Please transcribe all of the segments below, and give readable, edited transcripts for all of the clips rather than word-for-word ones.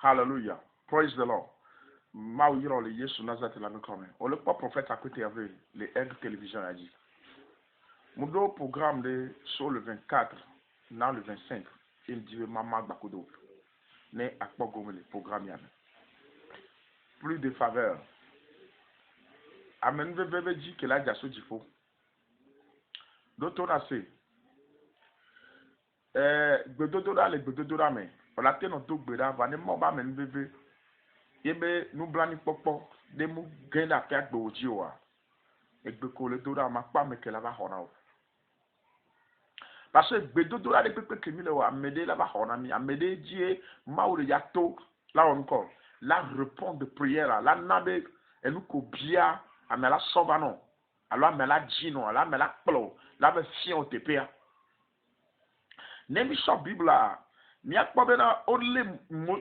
Hallelujah. Praise the Lord. Maouiro le Yesu Nazareth la nous comme. On le pas prophète à côté avec les aides télévision a dit. Mon programme de sur le 24, dans le 25, il dit maman bakodo. Ne akpo gomme le programme yann. Plus de faveur. Amen bébé dit que là jasso difo. D'autres assez. Gbedodora le gbedodora me. On a tenu tout gbeda va ne mo ba men bébé. Yebe nous blani popo de mu genda fiat boji wa. Egbe ko le dora ma pa me ke la va hona. Parce que gbedodora de pepe kemi le wa mede la va hona mi amede die ma ou le yato là encore. La réponse de prière la nabe enu ko bia amela sovano. Alors amela jino, alors amela plo, la be fion tepea. Nemi so Bible mi akpo be na only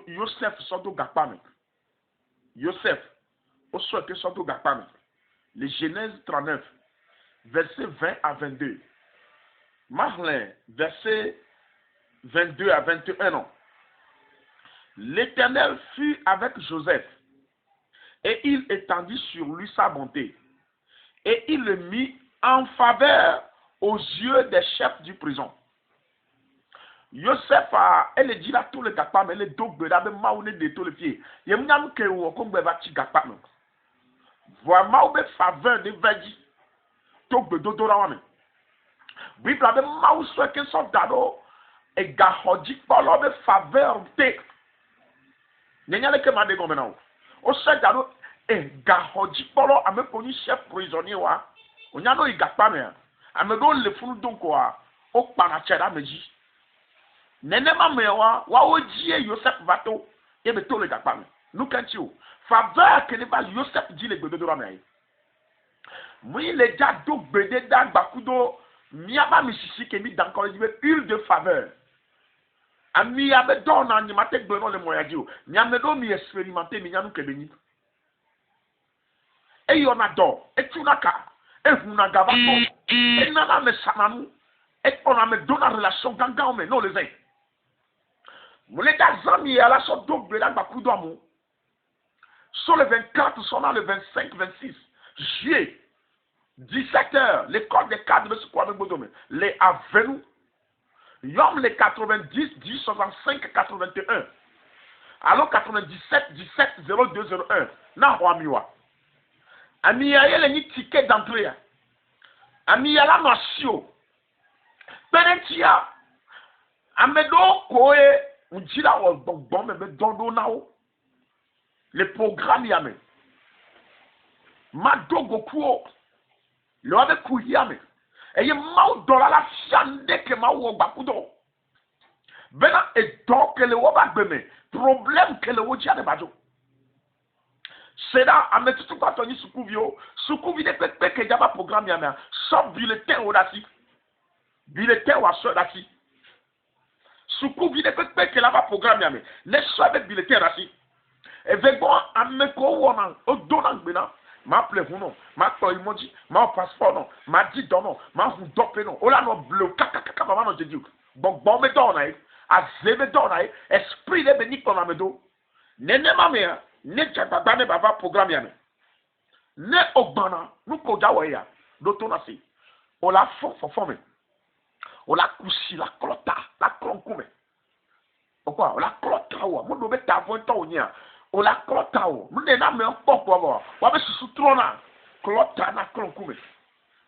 Joseph soto gapame. Joseph, au souhaité soto gapame. Les Genèse 39, verset 20 à 22. Marlin, verset 22 à 21 non. L'Éternel fut avec Joseph, et il étendit sur lui sa bonté, et il le mit en faveur aux yeux des chefs du prison. Joseph elle dit là tout le gapa mais les deux beda be maune de tout le pied ye mnyam ke wo ko gbe ba ti gapa no voa mau be faveur de vegi to gbe dodo ra wa me Bible be mau so ke so dado e ga hoji polo be faveur te nenya le ke ma de go me na o se dado e ga hoji polo ame ko ni chef prisonnier wa onya no i gapa me ame do le funu don ko a o pa na cheda meji Nene mamewa wa ojie Joseph vato ye beto le gapame nous kanti o faveur que ne va Joseph dit le gbedo do mai oui le ja do gbede da gbakudo miaba misisi ke mi dan ko di huile de faveur ami abe don na ni mate gbe no le moyaji o mi amedo mi expérimenter mi nyanu ke beni e yo na do e tunaka e huna gavato e nana me sananu e ona me dona relation ganga me no les uns. Mon état zami à la sorte double là bakudo amu. Sur le 24, sur le 25, 26 juillet, 17h, l'école des cadres de ce quoi de Bodome, les avenues, yom les 90, 10, 65, 81. Alors 97, 17, 02, 01. Na Huamiwa. Ami a yé ni ticket d'entrée. Ami a la nation. Penetia. Amedo koe. On dit là, bon, mais dondo nao. Le programme yame. Ma dogo kuo. Le ave kuyame. Et ye mau dola la fiande ke ma wo bakudo. Bena et donc que le wo bagbeme. Problème que le wo dia de bajo. C'est là, à mettre tout à toni soukuvio. Soukuvi de pepe ke jaba programme yame. Sop bulletin ou dati. Bulletin ou asso dati. Soukou vide peut que là-bas programme yame. Ne soit avec bulletin rassi. Et vego ameko wona o donan bena. Ma ple huno, ma toy moji, ma passeport non, ma dit non, ma hu dope non. Ola no bleu kaka mama no jeju. Bon me dona e, azebe dona e, esprit de beni kon amedo. Nene mamea, ne chaba ne baba programme yame. Ne ogbana, nou ko jawe ya. Dotona si. Ola fo me. On la couchi, la clota, la cloncume. Pourquoi? On la clota, on doit mettre à 20 ans. On la clota, on ne n'a même pas pour avoir. On va se soutrona, clota, la cloncume.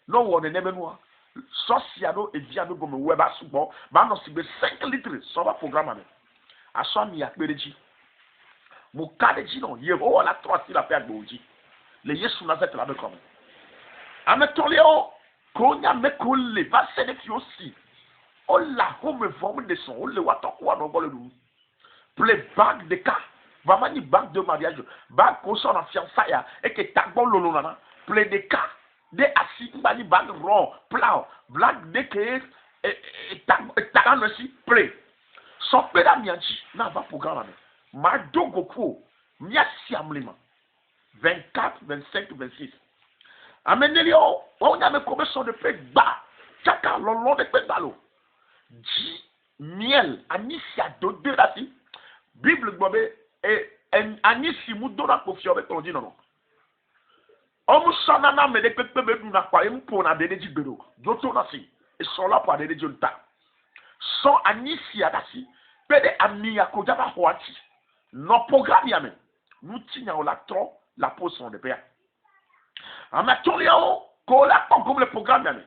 Non, on est même moi. Socialo et diable comme web à souvent, bah non, c'est 5 litres, ça va programme. À son mi a péréji. Mon cas de dit non, il y a la 3 la paire de Boji. Les Yesu Nazareth là de comme. Amettons Léo, qu'on y a me collé, va sélectionner aussi. On la home forme de son, on le voit en quoi dans le loup. Pour les bagues de cas, vraiment ni bague de mariage, bague qu'on s'en a fiançailles, et que t'as bon lolonana, pour les cas, des assis, ni bague rond, plat, blague de que, et t'as aussi prêt. Son pédale mianchi, n'a pas programme. Ma dogoku, miasi amlima. 24, 25, 26. Amenelio, on a mes commerçants de paix bas, chacun l'on de paix balo. Dit miel, anisia de la Bible, et anisi mu dona kofi obe ton di non omu sana na me de pepe be du na kwa empo na de di gbero doto na si e so la pa de di jonta so anisi adasi pede ami akoja ba hoati no programme ya me nous tinya la tro la potion de père amatorio ko la comme le programme ya me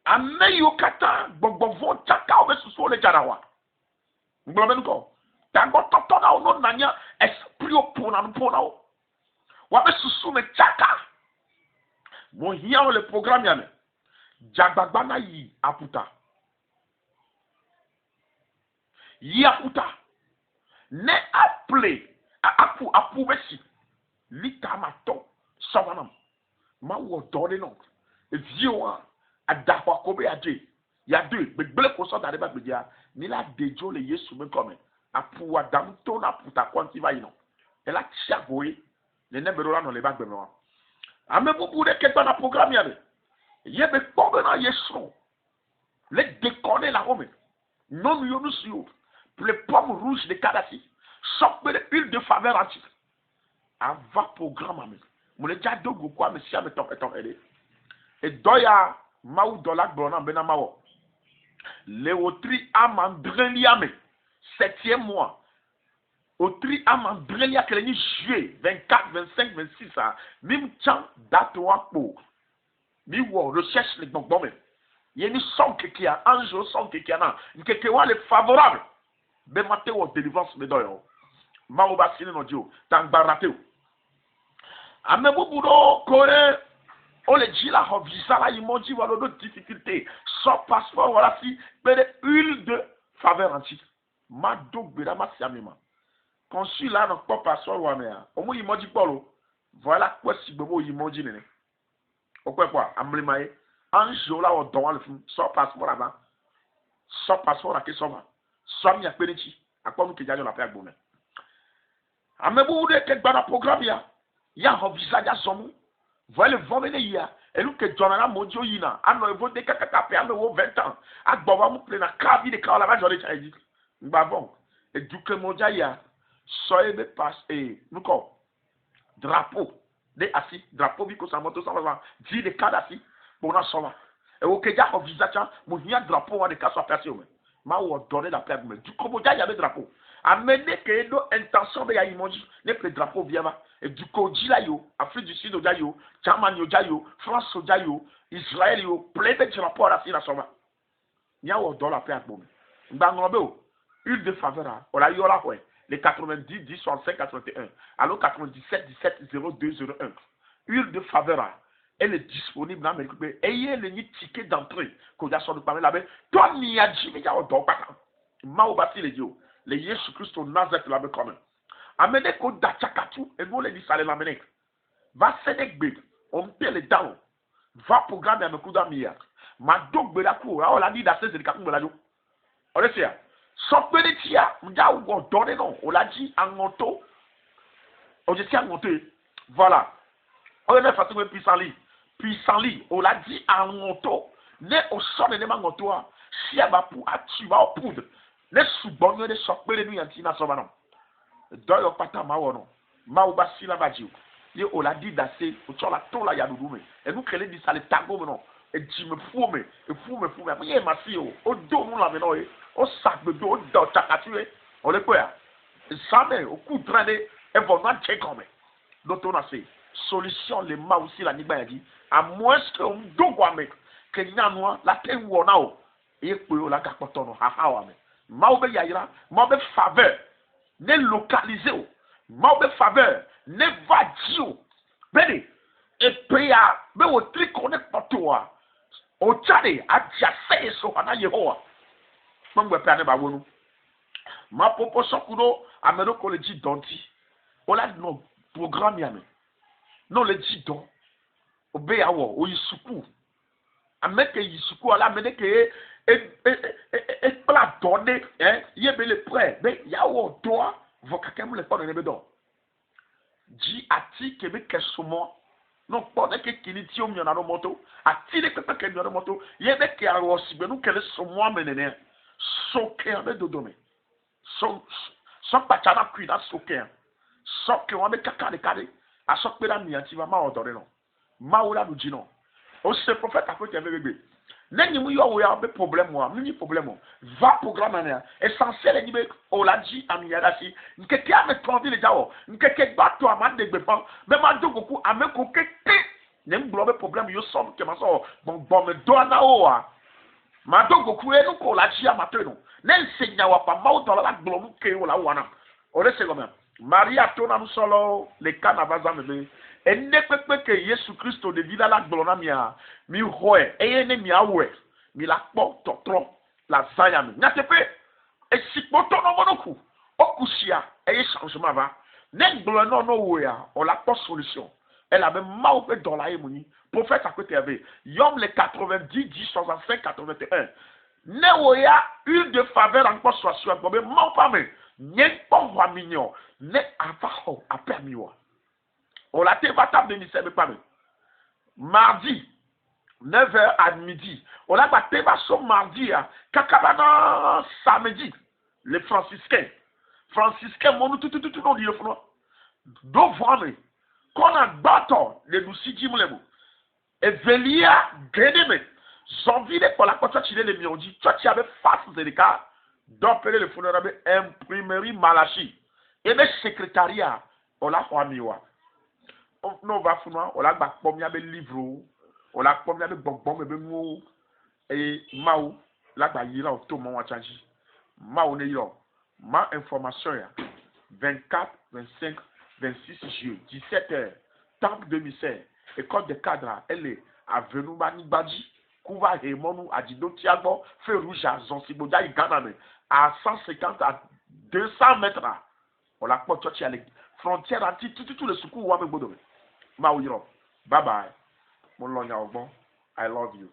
ameyo kata gbogbo vo chaka obe susu le jarawa ngloben ko tango toto na ono nanya esprit opona mpona o wabe susu me chaka mo hia le programme ya me jagbagba na yi aputa ne appelé apu besi lita mato savanam ma wo dole non evioa adahwa kobe ade ya de begbele ko so dade ba gbedia ni la dejo le yesu me come apu adam to na puta kwanti ba yi no e la tiagoe ne ne bero la no le ba gbeme wa ame bubu de ke na programme ya be ye be ko na yesu le déconner la home non yo nous sur les pommes rouges de Kadhafi, sopper l'huile de faveur antique. Ava programme ami. Mon déjà dogo quoi mais si ame top eton ele. Et doya maou dolak bona bena mawo. Léotri amandreliame 7e mois. Otri amandrelia que ni juillet 24 25 26 ça. Même temps date wa po. Mi wo recherche les bon bon. Yeni son qui a ange son qui a na. Nke wa le favorable. Ben maté ou délivrance me doyo. Ma ou basine no dio. Tangbaraté ou. Ame bubudo kore. O le jila ho visa la imoji walo do difficulté. Sans passeport voilà si. Bede huile de faveur antique. Ma dog beda ma siamima. Conçu là non pas passeport ou amea. Omo imoji polo. Voilà quoi si bebo imoji nene. Quoi amblimaye. Anjo la o don le film. Sans passeport là-bas. Sans passeport là qui s'en Somi a pénéti, à quoi nous qui gagnons la paix à Boumé. A me boude que dans le programme, il y a un visage à son. Voilà le vent venu hier. Et nous que John a modio yina. A nous voté que t'as payé à 20 ans. A boba mou plein à cavi de carnaval, j'en ai dit. Mbavon. Et du que mon dia, soyez me passe et nous quoi. Drapeau. Des assis. Drapeau, bico sa moto sa va. Dit de Kadhafi. Bon, on s'en va. Et au Kenya, au visage, mon y a drapeau, on est qu'à sa personne. Ma ou donner la paix à du coup il y avait drapeau amener que nos intentions de yaimoji ne le drapeau vient et du coup là yo Afrique du Sud yo Germany yo France yo Israël yo plein de drapeaux à la fin soma nya ou donner la paix à boum ngangombe huile de faveur on la yo la ouais les 90 10 65 81 alors 97 17 02 01 huile de faveur elle est disponible dans mes groupes. Ayez le ticket d'entrée qu'on a sur le parler là-bas. Toi, n'y a jamais au don pas. Mao bâti les dieux. Les Jésus Christ au Nazareth là-bas quand même. Amenez qu'on d'achakatu et nous les dit ça les l'amener. Va sénèque on paie les dents. Va programmer un coup d'amia. Ma dog belakou. On l'a dit d'assez c'est le capitaine Beladio. On le sait. Sans pénétia, m'da ou on donne non. On l'a dit en moto. On dit en moto. Voilà. On est fait un puissant lit. Puissant lit, on l'a dit en moto, ne au son de mangoto, si à ma pou à tu vas au poudre, ne sous bonne de choper les nuits antina somanon. Dans le pata maono, maouba si la badjou, ye on l'a dit d'assez, au sur la tola yadoumé, et nous créons dit ça les tango non, et tu me fous, mais oui, ma fille, au dos nous la menons, au sac de dos, dans ta tué, on le quoi, ça met au coup de traîner, et vraiment check comme, dont on a fait. Solution les ma aussi la niba dit à moins que on doit mettre que nyanoa la ten wona o e pe o la ka potono ha ha wa me ma obe yayira ma obe faveur ne localiser o ma obe faveur ne va dio bene e pe ya be o tri connect potoa o chade a dia se so na yehowa mo ngbe pe ane ba wonu ma popo sokudo amero college donti o la no programme ya me non le dit donc obé awo o yisuku ameke yisuku ala meneke et pla donné hein yebe le prêt mais yawo doa vokakem le pardon nebe do ji ati kebe kesumo non pas que kiliti o mi na moto ati le pepe ke mi na moto yebe ke awo sibe nu kele sumo menene soke ame dodome so pachana kuina soke Sok wa be kaka de kade. A sok pe la mi anti ma odore no. Ma wo la du ji no. O se prophète a fait bébé. Nenni mu yo wo ya be problème wa, ni problème. Va programme na essentiel ni be o la ji amiyada si. Nkeke a me tonvi le jawo. Nkeke gba to amande gbe pan. Me ma dogoku ameko keke. Nem globe problème yo som ke ma so bon me do na o wa. Ma dogoku e no ko la ji amato no. Nen senya wa pa ma o do la globe ke o la wana. O le se comme Maria tona nous solo le canavasa me ene pepe ke Yesu Christo de vida la glona mia mi hoe ene mi awe mi la po totro la zaya mi nyatepe e sikpoto no monoku okusia e changement va nen glona no we ya on la po solution elle avait mal fait dans la émonie prophète à côté avait Yom le 90 10 65 81 ne oya une de faveur encore soit sur comme mon femme n'y pas voir mignon ne avaho a permis wa on la te va table de mise pas mardi 9h à midi on la va te va son mardi à kakabana samedi les franciscains mon tout non dit le fond do voir qu'on a battu les lusidi moulebo et velia greneme zanvi pour la côte chile les miondi toi tu avais face de cas d'opérer le funéraire imprimerie Malachi et le secrétariat on la miwa no va funa on la ba pomia be livre on la pomia be bonbon be mu et mau la ba yira to mo wa changi mau ne yo ma information ya 24 25 26 juillet 17h temple de misère école de cadre elle est avenue Bani Badji Kouva Hemonu Adido Tiago feu rouge à Zonsiboda Iganame à 150 à 200 mètres on la porte à la frontière anti tout le secours wa me bodo ma bye bye mon lonya ogbon I love you.